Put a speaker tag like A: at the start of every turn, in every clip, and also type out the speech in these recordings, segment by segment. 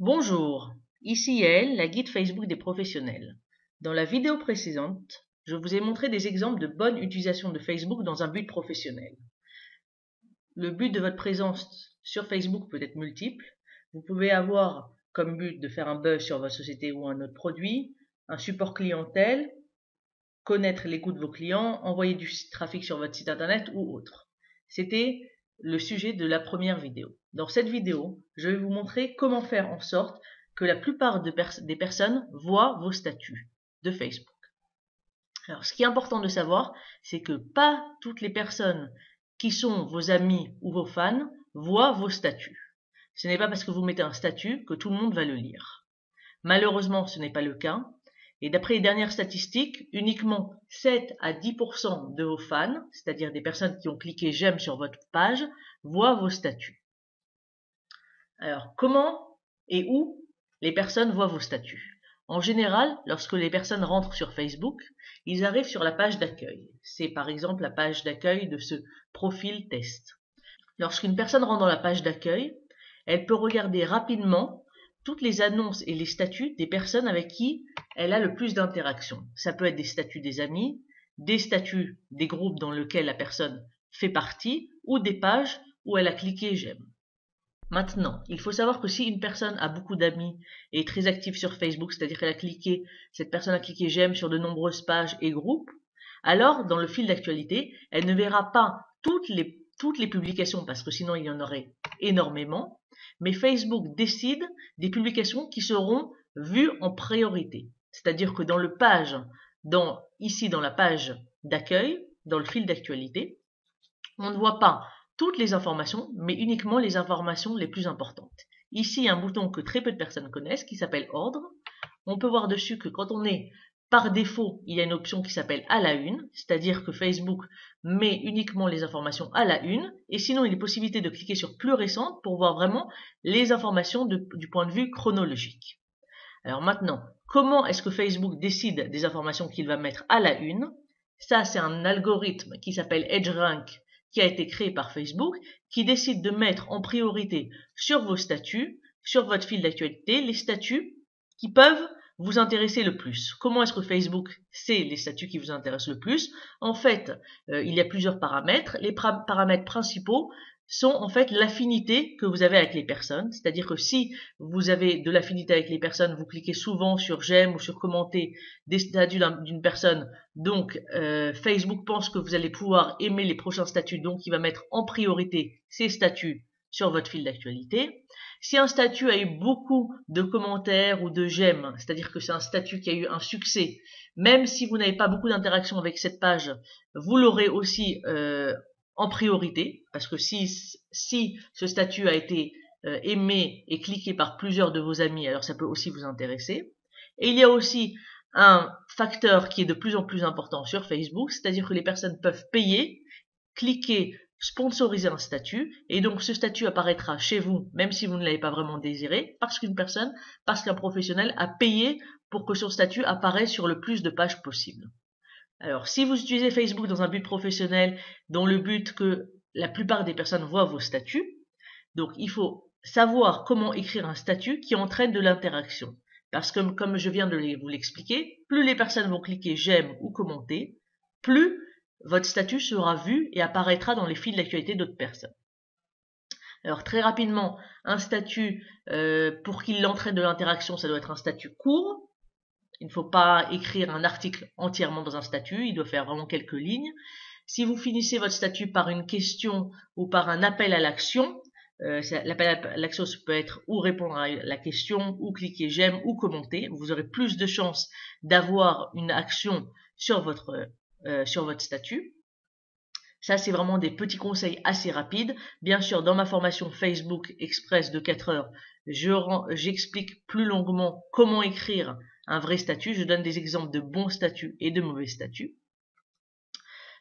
A: Bonjour, ici Yael, la guide Facebook des professionnels. Dans la vidéo précédente, je vous ai montré des exemples de bonne utilisation de Facebook dans un but professionnel. Le but de votre présence sur Facebook peut être multiple. Vous pouvez avoir comme but de faire un buzz sur votre société ou un autre produit, un support clientèle, connaître les coûts de vos clients, envoyer du trafic sur votre site internet ou autre. C'était le sujet de la première vidéo. Dans cette vidéo, je vais vous montrer comment faire en sorte que la plupart des personnes voient vos statuts de Facebook. Alors, ce qui est important de savoir, c'est que pas toutes les personnes qui sont vos amis ou vos fans voient vos statuts. Ce n'est pas parce que vous mettez un statut que tout le monde va le lire. Malheureusement, ce n'est pas le cas. Et d'après les dernières statistiques, uniquement 7 à 10% de vos fans, c'est-à-dire des personnes qui ont cliqué j'aime sur votre page, voient vos statuts. Alors, comment et où les personnes voient vos statuts? En général, lorsque les personnes rentrent sur Facebook, ils arrivent sur la page d'accueil. C'est par exemple la page d'accueil de ce profil test. Lorsqu'une personne rentre dans la page d'accueil, elle peut regarder rapidement toutes les annonces et les statuts des personnes avec qui elle a le plus d'interaction. Ça peut être des statuts des amis, des statuts des groupes dans lesquels la personne fait partie, ou des pages où elle a cliqué j'aime. Maintenant, il faut savoir que si une personne a beaucoup d'amis et est très active sur Facebook, c'est-à-dire cette personne a cliqué j'aime sur de nombreuses pages et groupes, alors dans le fil d'actualité, elle ne verra pas toutes les publications parce que sinon il y en aurait énormément, mais Facebook décide des publications qui seront vues en priorité. C'est-à-dire que ici dans la page d'accueil, dans le fil d'actualité, on ne voit pas toutes les informations, mais uniquement les informations les plus importantes. Ici, il y a un bouton que très peu de personnes connaissent qui s'appelle Ordre. On peut voir dessus que quand on est par défaut, il y a une option qui s'appelle à la une, c'est-à-dire que Facebook met uniquement les informations à la une, et sinon il y a possibilité de cliquer sur plus récente pour voir vraiment les informations du point de vue chronologique. Alors maintenant, comment est-ce que Facebook décide des informations qu'il va mettre à la une? Ça, c'est un algorithme qui s'appelle EdgeRank, qui a été créé par Facebook, qui décide de mettre en priorité sur vos statuts, sur votre fil d'actualité, les statuts qui peuvent vous intéresser le plus. Comment est-ce que Facebook sait les statuts qui vous intéressent le plus? En fait, il y a plusieurs paramètres. Les paramètres principaux sont en fait l'affinité que vous avez avec les personnes. C'est-à-dire que si vous avez de l'affinité avec les personnes, vous cliquez souvent sur j'aime ou sur commenter des statuts d'une personne. Donc, Facebook pense que vous allez pouvoir aimer les prochains statuts. Donc, il va mettre en priorité ces statuts sur votre fil d'actualité. Si un statut a eu beaucoup de commentaires ou de j'aime, c'est-à-dire que c'est un statut qui a eu un succès, même si vous n'avez pas beaucoup d'interaction avec cette page, vous l'aurez aussi en priorité, parce que si ce statut a été aimé et cliqué par plusieurs de vos amis, alors ça peut aussi vous intéresser. Et il y a aussi un facteur qui est de plus en plus important sur Facebook, c'est-à-dire que les personnes peuvent payer, cliquer sponsoriser un statut, et donc ce statut apparaîtra chez vous, même si vous ne l'avez pas vraiment désiré, parce qu'un professionnel a payé pour que son statut apparaisse sur le plus de pages possible. Alors, si vous utilisez Facebook dans un but professionnel, dont le but que la plupart des personnes voient vos statuts, donc il faut savoir comment écrire un statut qui entraîne de l'interaction. Parce que, comme je viens de vous l'expliquer, plus les personnes vont cliquer j'aime ou commenter, plus votre statut sera vu et apparaîtra dans les fils d'actualité d'autres personnes. Alors très rapidement, un statut, pour qu'il entraîne de l'interaction, ça doit être un statut court. Il ne faut pas écrire un article entièrement dans un statut, il doit faire vraiment quelques lignes. Si vous finissez votre statut par une question ou par un appel à l'action, l'appel à l'action peut être ou répondre à la question, ou cliquer j'aime, ou commenter. Vous aurez plus de chances d'avoir une action sur votre statut. Ça, c'est vraiment des petits conseils assez rapides. Bien sûr, dans ma formation Facebook Express de 4 heures, j'explique plus longuement comment écrire un vrai statut. Je donne des exemples de bons statuts et de mauvais statuts.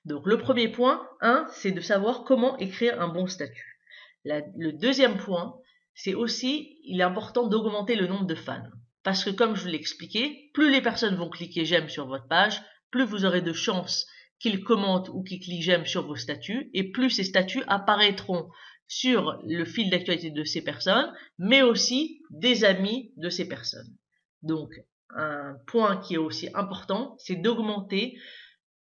A: Donc, le premier point, c'est de savoir comment écrire un bon statut. Le deuxième point, c'est aussi, il est important d'augmenter le nombre de fans. Parce que, comme je vous l'ai expliqué, plus les personnes vont cliquer j'aime sur votre page, plus vous aurez de chances qu'ils commentent ou qu'ils cliquent j'aime sur vos statuts, et plus ces statuts apparaîtront sur le fil d'actualité de ces personnes, mais aussi des amis de ces personnes. Donc, un point qui est aussi important, c'est d'augmenter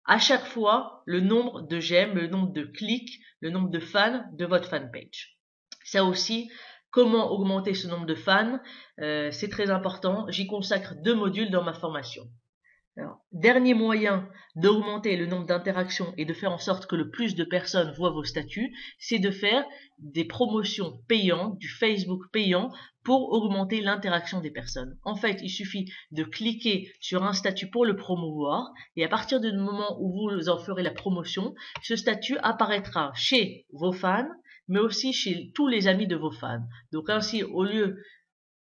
A: à chaque fois le nombre de j'aime, le nombre de clics, le nombre de fans de votre fanpage. Ça aussi, comment augmenter ce nombre de fans, c'est très important. J'y consacre 2 modules dans ma formation. Alors, dernier moyen d'augmenter le nombre d'interactions et de faire en sorte que le plus de personnes voient vos statuts, c'est de faire des promotions payantes, du Facebook payant pour augmenter l'interaction des personnes. En fait, il suffit de cliquer sur un statut pour le promouvoir et à partir du moment où vous en ferez la promotion, ce statut apparaîtra chez vos fans, mais aussi chez tous les amis de vos fans. Donc ainsi,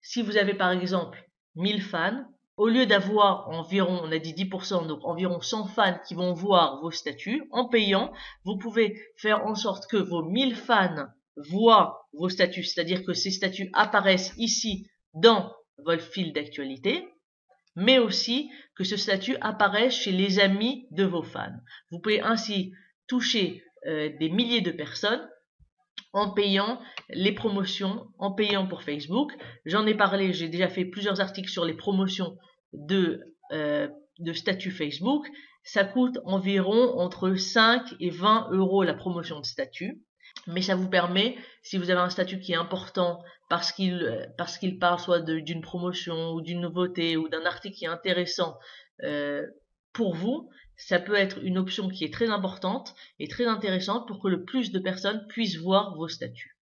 A: si vous avez par exemple 1000 fans, au lieu d'avoir environ, on a dit 10%, donc environ 100 fans qui vont voir vos statuts, en payant, vous pouvez faire en sorte que vos 1000 fans voient vos statuts, c'est-à-dire que ces statuts apparaissent ici dans votre fil d'actualité, mais aussi que ce statut apparaisse chez les amis de vos fans. Vous pouvez ainsi toucher des milliers de personnes en payant les promotions, en payant pour Facebook. J'en ai parlé, j'ai déjà fait plusieurs articles sur les promotions de statut Facebook. Ça coûte environ entre 5 et 20 euros la promotion de statut. Mais ça vous permet, si vous avez un statut qui est important parce qu'il parle soit d'une promotion ou d'une nouveauté ou d'un article qui est intéressant pour vous, ça peut être une option qui est très importante et très intéressante pour que le plus de personnes puissent voir vos statuts.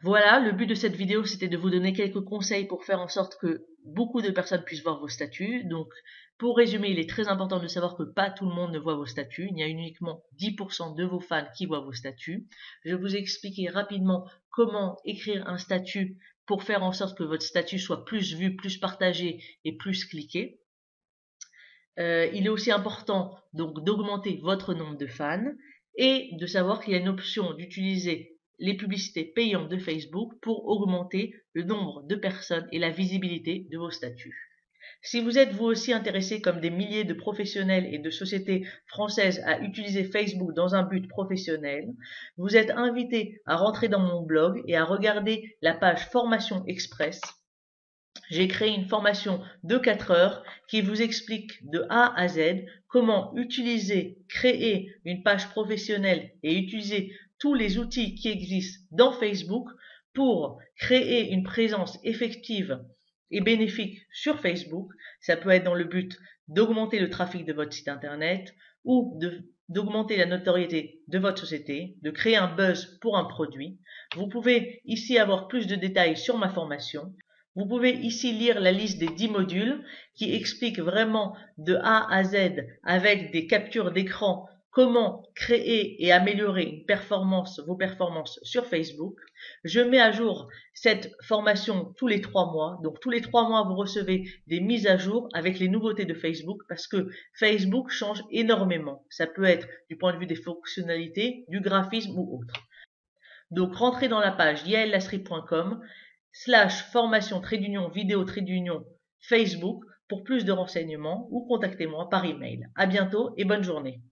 A: Voilà, le but de cette vidéo, c'était de vous donner quelques conseils pour faire en sorte que beaucoup de personnes puissent voir vos statuts. Donc, pour résumer, il est très important de savoir que pas tout le monde ne voit vos statuts. Il y a uniquement 10% de vos fans qui voient vos statuts. Je vais vous expliquer rapidement comment écrire un statut pour faire en sorte que votre statut soit plus vu, plus partagé et plus cliqué. Il est aussi important donc d'augmenter votre nombre de fans et de savoir qu'il y a une option d'utiliser les publicités payantes de Facebook pour augmenter le nombre de personnes et la visibilité de vos statuts. Si vous êtes vous aussi intéressé comme des milliers de professionnels et de sociétés françaises à utiliser Facebook dans un but professionnel, vous êtes invité à rentrer dans mon blog et à regarder la page Formation Express. J'ai créé une formation de 4 heures qui vous explique de A à Z comment utiliser, créer une page professionnelle et utiliser tous les outils qui existent dans Facebook pour créer une présence effective et bénéfique sur Facebook. Ça peut être dans le but d'augmenter le trafic de votre site internet ou d'augmenter la notoriété de votre société, de créer un buzz pour un produit. Vous pouvez ici avoir plus de détails sur ma formation. Vous pouvez ici lire la liste des 10 modules qui expliquent vraiment de A à Z avec des captures d'écran comment créer et améliorer vos performances sur Facebook. Je mets à jour cette formation tous les 3 mois. Donc tous les 3 mois, vous recevez des mises à jour avec les nouveautés de Facebook parce que Facebook change énormément. Ça peut être du point de vue des fonctionnalités, du graphisme ou autre. Donc rentrez dans la page yaellasserie.com/formation-vidéo Facebook pour plus de renseignements ou contactez-moi par email. À bientôt et bonne journée.